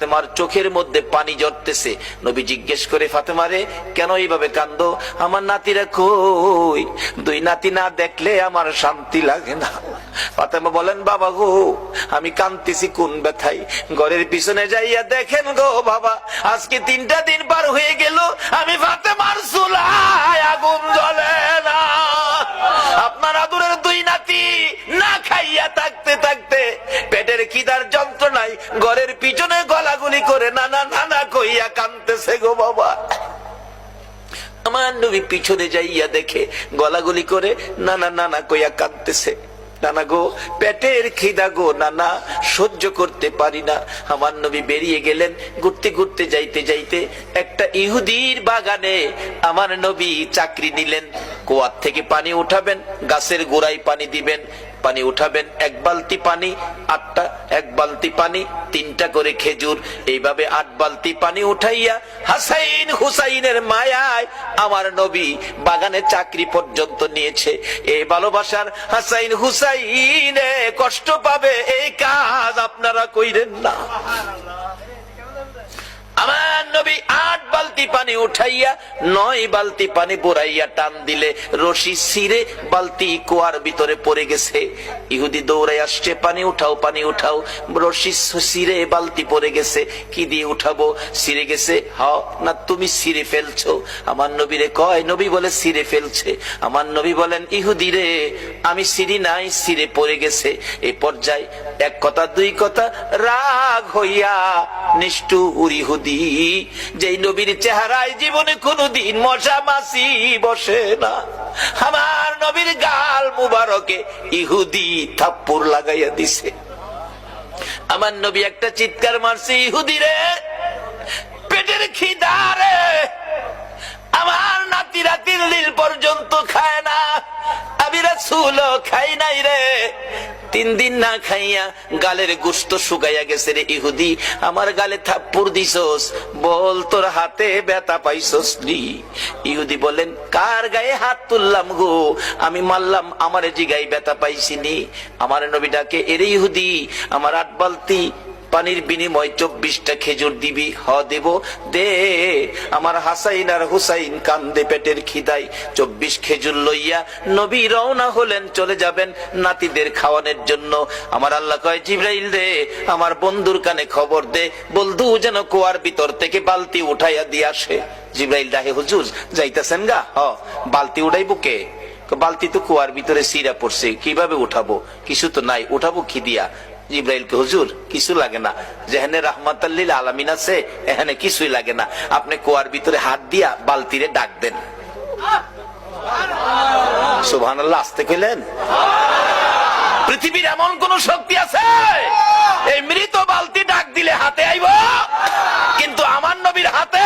ফাতেমার চোখের মধ্যে পানি ঝরতেছে। নবী জিজ্ঞেস করে, ফাতেমা রে, কেন এইভাবে কান্দো? আমার নাতিরা কই? দুই নাতি না দেখলে আমার শান্তি লাগে না। ফাতেমা বলেন, বাবা গো, আমি কাঁদতেছি কোন ব্যথায়? ঘরের পিছনে যাইয়া দেখেন গো বাবা, আজকে 3টা দিন পার হয়ে গেল, আমি ফাতেমার চুলায় আগুন জ্বলে না। আপনার আদরের দুই নাতি না খাইয়া থাকতে থাকতে পেটের খিদার যন্ত্রণায় ঘরের পিছনে গলাগুলি করে নানা নানা কইয়া কাঁদতেছে গো বাবা। আমার নবী পিছনে যাইয়া দেখে গলাগুলি করে নানা নানা কইয়া কাঁদতেছে। নানা গো, পেটের খিদা গো নানা, সহ্য করতে পারি না। আমার নবী বেরিয়ে গেলেন। ঘুরতে ঘুরতে যাইতে যাইতে একটা ইহুদির বাগানে আমার নবী চাকরি নিলেন। কুয়ার থেকে পানি উঠাবেন, গাছের গোড়ায় পানি দিবেন, পানি উঠাবেন, 1 বালতি পানি 8টা, 1 বালতি পানি 3টা করে খেজুর, এইভাবে 8 বালতি পানি উঠাইয়া হাসাইন হুসাইনের মায়ায় আমার নবী বাগানে চাকরি পর্যন্ত নিয়েছে। এই ভালোবাসার হাসাইন হুসাইনে কষ্ট পাবে, এই কাজ আপনারা কইরেন না। আমার নবী 8 বালতি পানি উঠাইয়া 9 বালতি পানি বোরাইয়া টান দিলে রশি ছিঁড়ে বালতি কুয়ার ভিতরে পড়ে গেছে। ইহুদি দৌড়াই আসছে, পানি উঠাও পানি উঠাও। রশি ছিঁড়ে বালতি পড়ে গেছে, কি দিয়ে উঠাবো? ছিঁড়ে গেছে। হ্যাঁ না, তুমি ছিঁড়ে ফেলছো? আমার নবীরে কয়, নবী বলে ছিঁড়ে ফেলছে। আমার নবী বলেন, ইহুদি রে, আমি ছিঁড়ি নাই, ছিঁড়ে পড়ে গেছে। এই পর্যায়ে 1 কথা 2 কথা রাগ হইয়া নিষ্ঠুর ইহুদি, যেই নবীর চেহারায় জীবনে কোনদিন মশা মাছি বসে না, আমার নবীর গাল মুবারকে ইহুদি থাপ্পড় লাগাইয়া দিছে। আমার নবী একটা চিৎকার মারছে, ইহুদি রে, পেটের খিদা রে, আমার নাতিরা 3 দিন পর্যন্ত খায় না, আমি রাসূল খাই নাই রে। 3 দিন না খাইয়া গালের গোশত শুকাইয়া গেছে রে ইহুদি, আমার গালে থাপ্পড় দিছস, বল তোর হাতে ব্যথা পাইছস নি? ইহুদি বলেন, কার গায়ে হাত তুললাম গো? আমি মারলাম, আমার জিগায় ব্যথা পাইছিনি। আমার নবী ডাকে, এরে ইহুদি, আমার 8 বালতি পানির বিনিময় 24টা খেজুর দিবি? হ দেব, দে। আমার হাসাইন আর হুসাইন কান্দে পেটের খিদায়। 24 খেজুর লইয়া নবী রওনা হলেন, চলে যাবেন নাতিদের খাওয়ানোর জন্য। আমার আল্লাহ কয়, জিবরাইল রে, আমার বন্ধুর কানে খবর দে, বন্ধু যেন কুয়ার ভিতর থেকে বালতি উঠাইয়া দিয়ে আসে। জিবরাইল ডাকে, হুজুর যাইতেছেন গা? হ। বালতি উঠাইবো কে? বালতি তো কুয়ার ভিতরে সিরা পড়ছে, কিভাবে উঠাবো? কিছু তো নাই, উঠাবো কি দিয়া? জিবরাইলকে, হুজুর কিছু লাগে না, যেখানে রাহমাতাল লিল আলামিন আছে এখানে কিছুই লাগে না, আপনি কুয়ার ভিতরে হাত দিয়া বালতিরে ডাক দেন। সুবহানাল্লাহ, আসতে কইলেন? পৃথিবীর এমন কোন শক্তি আছে এই মৃত বালতি ডাক দিলে হাতে আইব? কিন্তু আমার নবীর হাতে